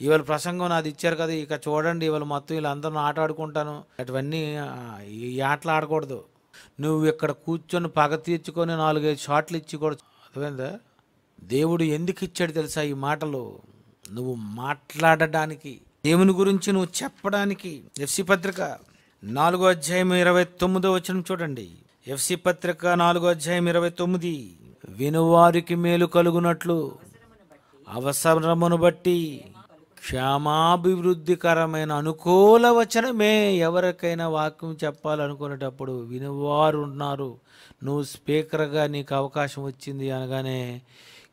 ఇవాళ ప్రసంగం నాది ఇచ్చారు కదా, ఇక చూడండి ఇవాళ మొత్తం వీళ్ళందరూ ఆట ఆడుకుంటాను, అటువన్నీ ఈ ఆటలు ఆడకూడదు. నువ్వు ఇక్కడ కూర్చొని పగ తీర్చుకొని 4-5 షాట్లు ఇచ్చి కూడా అర్థమైందా? దేవుడు ఎందుకు ఇచ్చాడు తెలుసా ఈ మాటలు? నువ్వు మాట్లాడడానికి, దేవుని గురించి నువ్వు చెప్పడానికి. ఎఫ్సి పత్రిక 4:29 చూడండి. ఎఫ్సి పత్రిక 4:29, వినువారికి మేలు కలుగునట్లు అవసరమును బట్టి క్షేమాభివృద్ధికరమైన అనుకూల వచనమే. ఎవరికైనా వాక్యం చెప్పాలనుకునేటప్పుడు వినువారు ఉన్నారు, నువ్వు స్పీకర్గా నీకు అవకాశం వచ్చింది అనగానే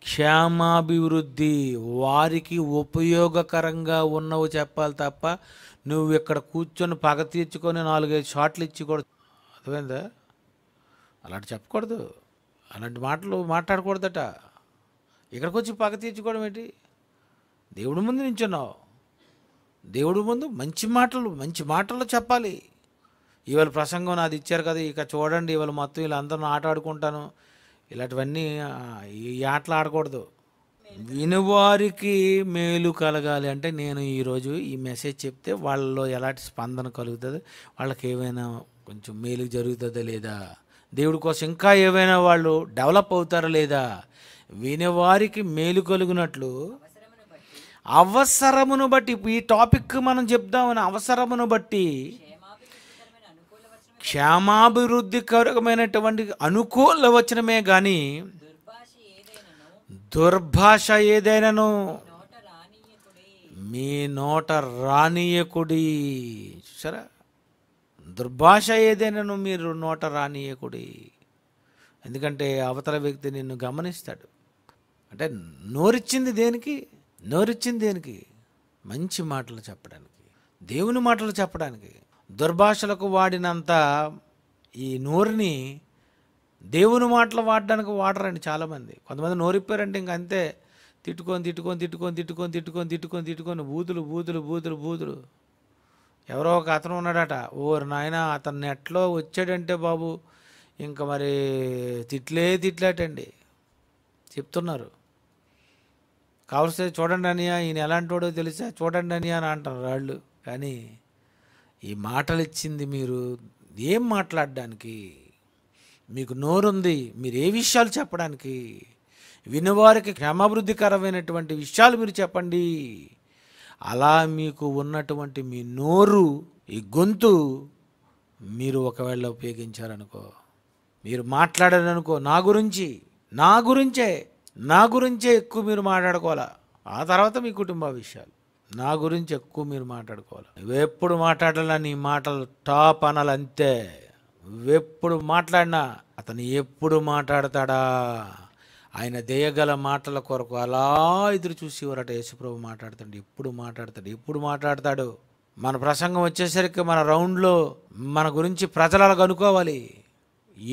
క్షేమాభివృద్ధి, వారికి ఉపయోగకరంగా ఉన్నవి చెప్పాలి తప్ప నువ్వు ఇక్కడ కూర్చొని పగ తీర్చుకొని 4-5 షాట్లు ఇచ్చి కూడా అర్థమైందా? అలాంటి చెప్పకూడదు, అలాంటి మాటలు మాట్లాడకూడదట. ఇక్కడికి వచ్చి పగ తీర్చుకోవడం ఏంటి? దేవుడి ముందు నించున్నావు, దేవుడి ముందు మంచి మాటలు చెప్పాలి. ఇవాళ ప్రసంగం నాది ఇచ్చారు కదా, ఇక చూడండి ఇవాళ మొత్తం వీళ్ళందరూ ఆట ఆడుకుంటాను, ఇలాంటివన్నీ ఈ ఆటలు ఆడకూడదు. వినువారికి మేలు కలగాలి అంటే నేను ఈరోజు ఈ మెసేజ్ చెప్తే వాళ్ళలో ఎలాంటి స్పందన కలుగుతుంది, వాళ్ళకి ఏమైనా కొంచెం మేలు జరుగుతుందా లేదా, దేవుడి కోసం ఇంకా ఏమైనా వాళ్ళు డెవలప్ అవుతారా లేదా, వినేవారికి మేలు కలుగునట్లు అవసరమును బట్టి. ఈ టాపిక్ మనం చెప్దామని అవసరమును బట్టి క్షేమాభివృద్ధికరమైనటువంటి అనుకూల వచనమే కానీ దుర్భాష ఏదైనాను మీ నోట రానియకుడి. చూసారా, దుర్భాష ఏదైనాను మీరు నోట రానియకుడి. ఎందుకంటే అవతల వ్యక్తి నిన్ను గమనిస్తాడు. అంటే నోరిచ్చింది దేనికి? మంచి మాటలు చెప్పడానికి, దేవుని మాటలు చెప్పడానికి. దుర్భాషలకు వాడినంత ఈ నోరుని దేవుని మాటలు వాడడానికి వాడరండి చాలామంది. కొంతమంది నోరిప్పారంటే ఇంక అంతే, తిట్టుకొని బూతులు. ఎవరో ఒక అతను ఉన్నాడట, ఓరు నాయన అతన్ని ఎట్లో వచ్చాడంటే బాబు ఇంకా మరి తిట్లేటండి చెప్తున్నారు. కావలసి చూడండి అనియా, ఈయన ఎలాంటి వాడో తెలుసా, చూడండి అనియా అని అంటారు వాళ్ళు. కానీ ఈ మాటలు ఇచ్చింది మీరు ఏం మాట్లాడడానికి? మీకు నోరుంది, మీరు ఏ విషయాలు చెప్పడానికి? వినువారికి క్షేమాభివృద్ధికరమైనటువంటి విషయాలు మీరు చెప్పండి. అలా మీకు ఉన్నటువంటి మీ నోరు, ఈ గొంతు మీరు ఒకవేళ ఉపయోగించారనుకో, మీరు మాట్లాడారనుకో, నా గురించే ఎక్కువ మీరు మాట్లాడుకోవాలా. ఆ తర్వాత మీ కుటుంబ విషయాలు, నా గురించి ఎక్కువ మీరు మాట్లాడుకోవాలి. నువ్వెప్పుడు మాట్లాడాలా నీ మాటలు టాప్ అనాలి అంతే. నువ్వెప్పుడు మాట్లాడినా అతను ఎప్పుడు మాట్లాడతాడా, ఆయన దయగల మాటల కొరకు అలా ఎదురు చూసేవారట. యేసుప్రభు ఎప్పుడు మాట్లాడతాడు. మన ప్రసంగం వచ్చేసరికి మన రౌండ్లో మన గురించి ప్రజలు అలా కనుక్కోవాలి.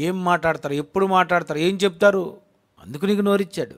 ఏం మాట్లాడతారు, ఎప్పుడు మాట్లాడతారు, ఏం చెప్తారు. అందుకు నీకు నోరిచ్చాడు.